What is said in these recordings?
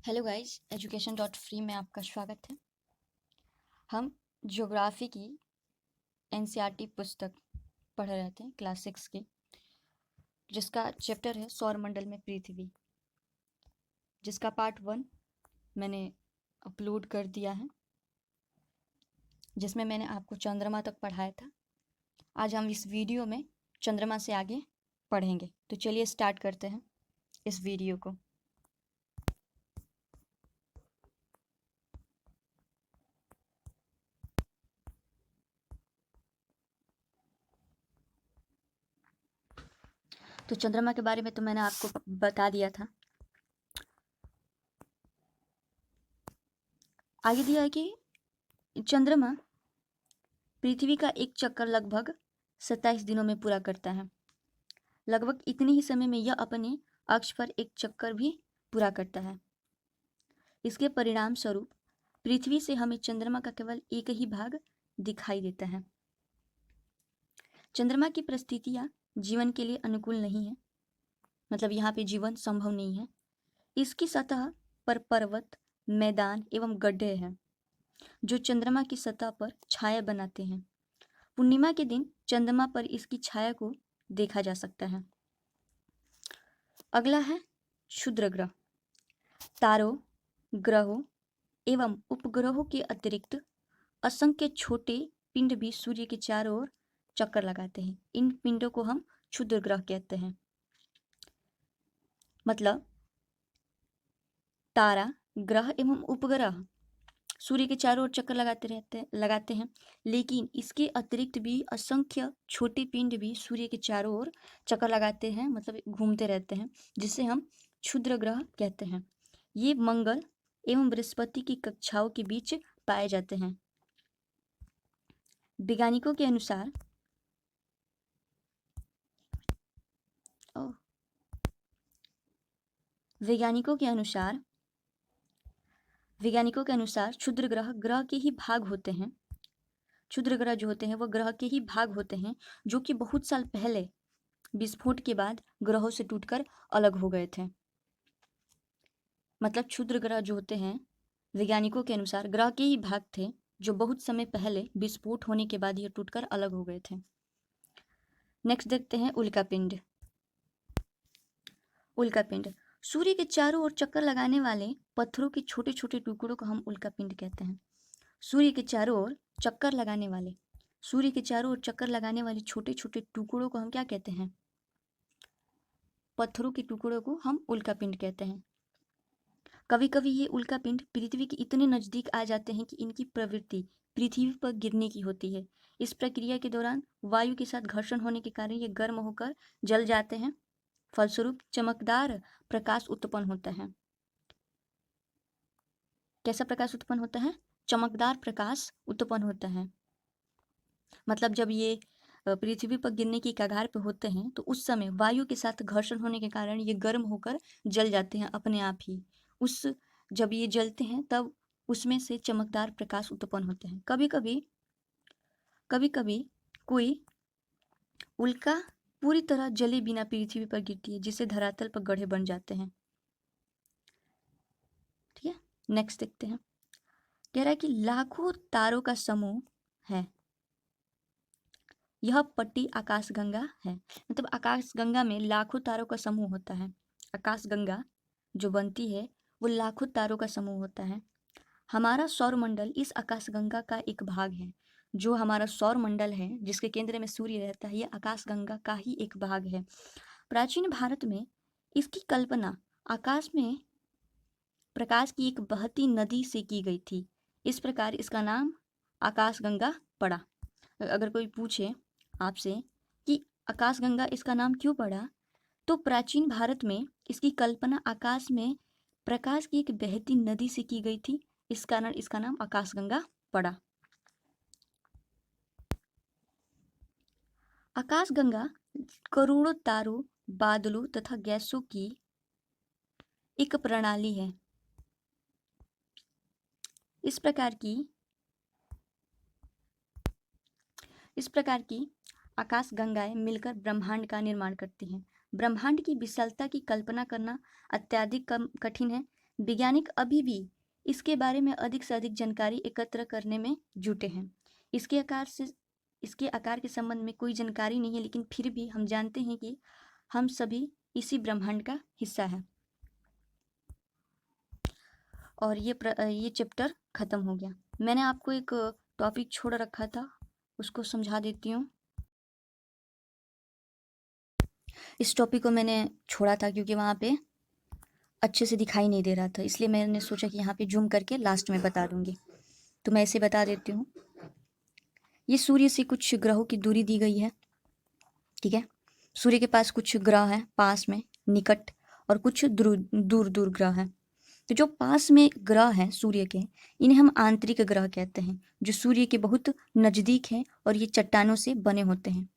Hello guys, education.free में आपका स्वागत है। हम ज्योग्राफी की एनसीईआरटी पुस्तक पढ़ रहे थे क्लास 6 की, जिसका चैप्टर है सौरमंडल में पृथ्वी, जिसका पार्ट 1 मैंने अपलोड कर दिया है, जिसमें मैंने आपको चंद्रमा तक पढ़ाया था। आज हम इस वीडियो में चंद्रमा से आगे पढ़ेंगे। तो चलिए स्टार्ट करते हैं इस वीडियो को। तो चंद्रमा के बारे में तो मैंने आपको बता दिया था। आगे दिया है कि चंद्रमा पृथ्वी का एक चक्कर लगभग 27 दिनों में पूरा करता है। लगभग इतने ही समय में यह अपने अक्ष पर एक चक्कर भी पूरा करता है। इसके परिणाम स्वरूप पृथ्वी से हमें चंद्रमा का केवल एक ही भाग दिखाई देता है। चंद्रमा की परिस्थितियां जीवन के लिए अनुकूल नहीं है, मतलब यहाँ पे जीवन संभव नहीं है। इसकी सतह पर पर्वत, मैदान एवं गड्ढे हैं, जो चंद्रमा की सतह पर छाया बनाते हैं। पूर्णिमा के दिन चंद्रमा पर इसकी छाया को देखा जा सकता है। अगला है क्षुद्र ग्रह। तारों, ग्रहों एवं उपग्रहों के अतिरिक्त असंख्य छोटे पिंड भी सूर्य के चारों ओर चक्कर लगाते हैं। इन पिंडों को हम क्षुद्र ग्रह कहते हैं। मतलब तारा, ग्रह एवं उपग्रह सूर्य के चारों ओर चक्कर लगाते हैं, लेकिन इसके अतिरिक्त भी असंख्य छोटे पिंड भी सूर्य के चारों ओर चक्कर लगाते हैं, मतलब घूमते रहते हैं, जिसे हम क्षुद्र ग्रह कहते हैं। ये मंगल एवं बृहस्पति की कक्षाओं के बीच पाए जाते हैं। वैज्ञानिकों के अनुसार क्षुद्र ग्रह ग्रह के ही भाग होते हैं। क्षुद्र ग्रह जो होते हैं वह ग्रह के ही भाग होते हैं, जो कि बहुत साल पहले विस्फोट के बाद ग्रहों से टूटकर अलग हो गए थे। मतलब क्षुद्र ग्रह जो होते हैं वैज्ञानिकों के अनुसार ग्रह के ही भाग थे, जो बहुत समय पहले विस्फोट होने के बाद ये टूटकर अलग हो गए थे। नेक्स्ट देखते हैं उल्कापिंड। उल्कापिंड सूर्य के चारों ओर चक्कर लगाने वाले पत्थरों के छोटे छोटे टुकड़ों को हम उल्कापिंड कहते हैं। सूर्य के चारों ओर चक्कर लगाने वाले छोटे छोटे टुकड़ों को हम क्या कहते हैं? पत्थरों के टुकड़ों को हम उल्कापिंड कहते हैं। कभी कभी ये उल्कापिंड पृथ्वी के इतने नजदीक आ जाते हैं कि इनकी प्रवृत्ति पृथ्वी पर गिरने की होती है। इस प्रक्रिया के दौरान वायु के साथ घर्षण होने के कारण ये गर्म होकर जल जाते हैं। फलस्वरूप चमकदार प्रकाश उत्पन्न होता है। कैसा प्रकाश उत्पन्न होता है? चमकदार प्रकाश उत्पन्न होता है। मतलब जब ये पृथ्वी पर गिरने की कगार पर होते हैं तो उस समय वायु के साथ घर्षण होने के कारण ये गर्म होकर जल जाते हैं अपने आप ही। जब ये जलते हैं तब उसमें से चमकदार प्रकाश उत्पन्न होते हैं। कभी कभी कोई उल्का पूरी तरह जले बिना पृथ्वी पर गिरती है, जिससे धरातल पर गड्ढे बन जाते हैं। ठीक है, नेक्स्ट देखते हैं। कह रहा है कि लाखों तारों का समूह है। यह पट्टी आकाशगंगा है। मतलब आकाशगंगा में लाखों तारों का समूह होता है। आकाशगंगा जो बनती है वो लाखों तारों का समूह होता है। हमारा सौरमंडल इस आकाशगंगा का एक भाग है। जो हमारा सौरमंडल है जिसके केंद्र में सूर्य रहता है, ये आकाशगंगा का ही एक भाग है। प्राचीन भारत में इसकी कल्पना आकाश में प्रकाश की एक बहती नदी से की गई थी। इस प्रकार इसका नाम आकाशगंगा पड़ा। अगर कोई पूछे आपसे कि आकाशगंगा इसका नाम क्यों पड़ा, तो प्राचीन भारत में इसकी कल्पना आकाश में प्रकाश की एक बहती नदी से की गई थी, इस कारण इसका नाम आकाशगंगा पड़ा। आकाशगंगा करोड़ों तारों, बादलों तथा गैसों की एक प्रणाली है। इस प्रकार की आकाशगंगाएं मिलकर ब्रह्मांड का निर्माण करती हैं। ब्रह्मांड की विशालता की कल्पना करना अत्यधिक कठिन है, वैज्ञानिक अभी भी इसके बारे में अधिक से अधिक जानकारी एकत्र करने में जुटे हैं। इसके आकार के संबंध में कोई जानकारी नहीं है, लेकिन फिर भी हम जानते हैं कि हम सभी इसी ब्रह्मांड का हिस्सा है। और ये चैप्टर खत्म हो गया। मैंने आपको एक टॉपिक छोड़ रखा था, उसको समझा देती हूँ। इस टॉपिक को मैंने छोड़ा था क्योंकि वहाँ पे अच्छे से दिखाई नहीं दे रहा था, इसलिए मैंने सोचा कि यहाँ पे जूम करके लास्ट में बता दूंगी। तो मैं इसे बता देती हूँ। ये सूर्य से कुछ ग्रहों की दूरी दी गई है, ठीक है। सूर्य के पास कुछ ग्रह हैं पास में, निकट, और कुछ दूर दूर ग्रह हैं। तो जो पास में ग्रह हैं सूर्य के, इन्हें हम आंतरिक ग्रह कहते हैं, जो सूर्य के बहुत नज़दीक हैं और ये चट्टानों से बने होते हैं।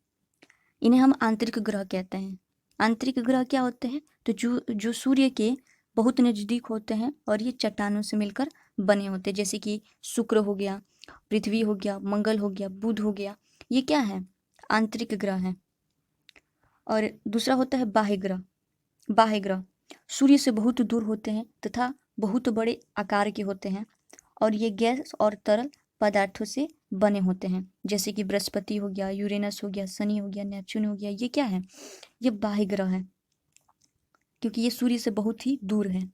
इन्हें हम आंतरिक ग्रह कहते हैं। आंतरिक ग्रह क्या होते हैं? तो जो सूर्य के बहुत नज़दीक होते हैं और ये चट्टानों से मिलकर बने होते हैं, जैसे कि शुक्र हो गया, पृथ्वी हो गया, मंगल हो गया, बुध हो गया। ये क्या है? आंतरिक ग्रह हैं। और दूसरा होता है बाह्य ग्रह। बाह्य ग्रह सूर्य से बहुत दूर होते हैं तथा बहुत बड़े आकार के होते हैं, और ये गैस और तरल पदार्थों से बने होते हैं, जैसे कि बृहस्पति हो गया, यूरेनस हो गया, शनि हो गया, नेपच्यून हो गया। ये क्या है? ये बाह्य ग्रह है, क्योंकि ये सूर्य से बहुत ही दूर है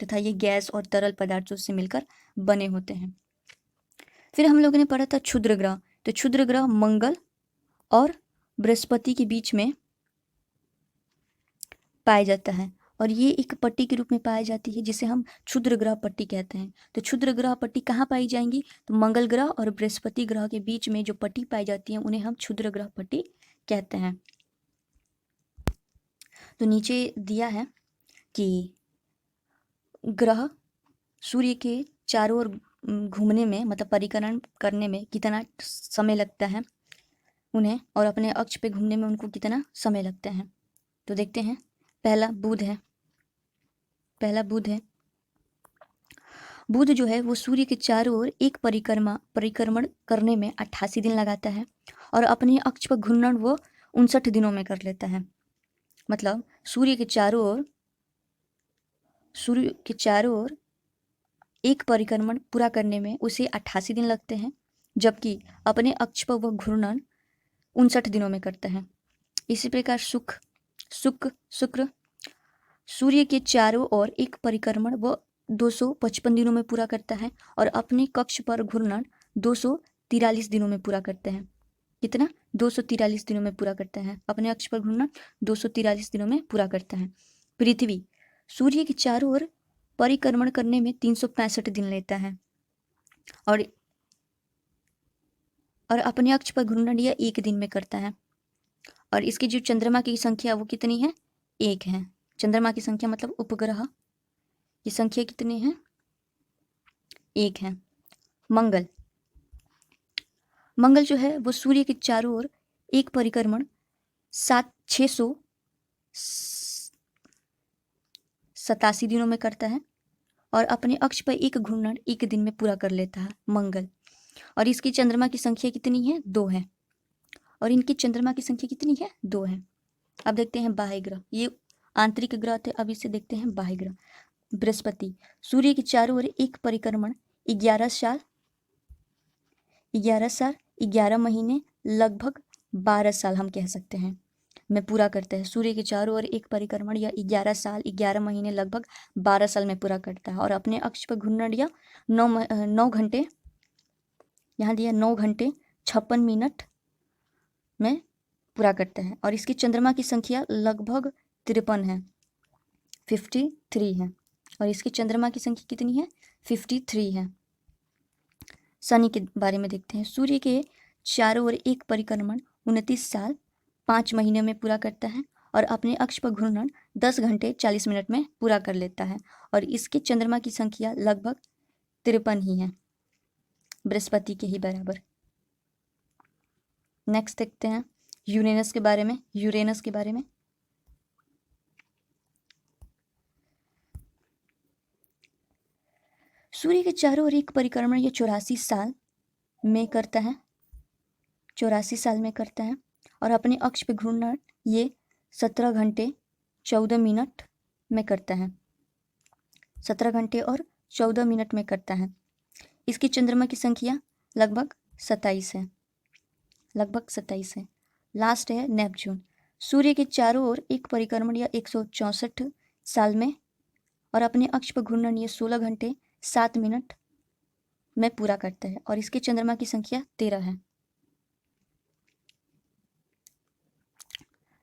तथा ये गैस और तरल पदार्थों से मिलकर बने होते हैं। फिर हम लोगों ने पढ़ा था क्षुद्र ग्रह। तो क्षुद्र ग्रह मंगल और बृहस्पति के बीच में पाया जाता है, और ये एक पट्टी के रूप में पाई जाती है, जिसे हम क्षुद्र ग्रह पट्टी कहते हैं। तो क्षुद्र ग्रह पट्टी कहाँ पाई जाएंगी? तो मंगल ग्रह और बृहस्पति ग्रह के बीच में जो पट्टी पाई जाती है उन्हें हम क्षुद्र ग्रह पट्टी कहते हैं। तो नीचे दिया है कि ग्रह सूर्य के चारों ओर घूमने में, मतलब परिक्रमा करने में कितना समय लगता है उन्हें, और अपने अक्ष पे घूमने में उनको कितना समय लगता है। तो देखते हैं। पहला बुध है। बुध जो है वो सूर्य के चारों ओर एक परिक्रमण करने में 88 दिन लगाता है, और अपने अक्ष पर घूर्णन वो 59 दिनों में कर लेता है। मतलब सूर्य के चारों ओर एक परिक्रमण पूरा करने में उसे 88 दिन लगते हैं, जबकि अपने अक्ष पर वह घूर्णन 59 दिनों में करता है। इसी प्रकार शुक्र सूर्य के चारों ओर एक परिक्रमण वो 255 दिनों में पूरा करता है, और अपने कक्ष पर घूर्णन 243 दिनों में पूरा करते हैं। कितना? 243 दिनों में पूरा करता है। अपने अक्ष पर घूर्णन 243 दिनों में पूरा करता है। पृथ्वी सूर्य के चारों ओर परिक्रमण करने में 365 दिन लेता है, और अपने अक्ष पर घूर्णन यह 1 दिन में करता है। और इसकी जो चंद्रमा की संख्या वो कितनी है? 1 है। चंद्रमा की संख्या मतलब उपग्रह की संख्या कितनी है? 1 है। मंगल जो है वो सूर्य के चारों ओर एक परिक्रमण 687 दिनों में करता है, और अपने अक्ष पर एक घूर्णन 1 दिन में पूरा कर लेता है मंगल। और इसकी चंद्रमा की संख्या कितनी है? 2 है। और इनकी चंद्रमा की संख्या कितनी है? 2 है। अब देखते हैं बाह्य ग्रह। ये आंतरिक ग्रह थे, अब इसे देखते हैं बाह्य ग्रह। बृहस्पति सूर्य के चारों ओर एक परिक्रमण 11 साल 11 महीने लगभग 12 साल हम कह सकते हैं में पूरा करता है। सूर्य के चारों ओर एक परिक्रमण या 11 साल 11 महीने लगभग 12 साल में पूरा करता है, और अपने अक्ष पर घूर्णन या 9 घंटे, यहाँ दिया 9 घंटे 56 मिनट में पूरा करता है। और इसकी चंद्रमा की संख्या लगभग 53 है, 53 है। और इसकी चंद्रमा की संख्या कितनी है? 53 है। शनि के बारे में देखते हैं। सूर्य के चारों ओर एक परिक्रमण 29 साल 5 महीने में पूरा करता है, और अपने अक्ष पर घूर्णन 10 घंटे 40 मिनट में पूरा कर लेता है। और इसके चंद्रमा की संख्या लगभग 53 ही है, बृहस्पति के ही बराबर। नेक्स्ट देखते हैं यूरेनस के बारे में। सूर्य के चारों ओर एक परिक्रमण ये 84 साल में करता है, 84 साल में करता है, और अपने अक्ष पे घूर्णन ये 17 घंटे 14 मिनट में करता है। 17 घंटे और 14 मिनट में करता है। इसकी चंद्रमा की संख्या लगभग 27 है, लगभग 27 है। लास्ट है नेपच्यून। सूर्य के चारों ओर एक परिक्रमण या 164 साल में और अपने अक्ष पर घूर्णन ये 16 घंटे 7 मिनट में पूरा करता है और इसके चंद्रमा की संख्या 13 है।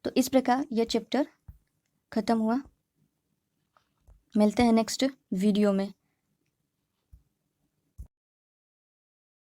तो इस प्रकार यह चैप्टर खत्म हुआ। मिलते हैं नेक्स्ट वीडियो में।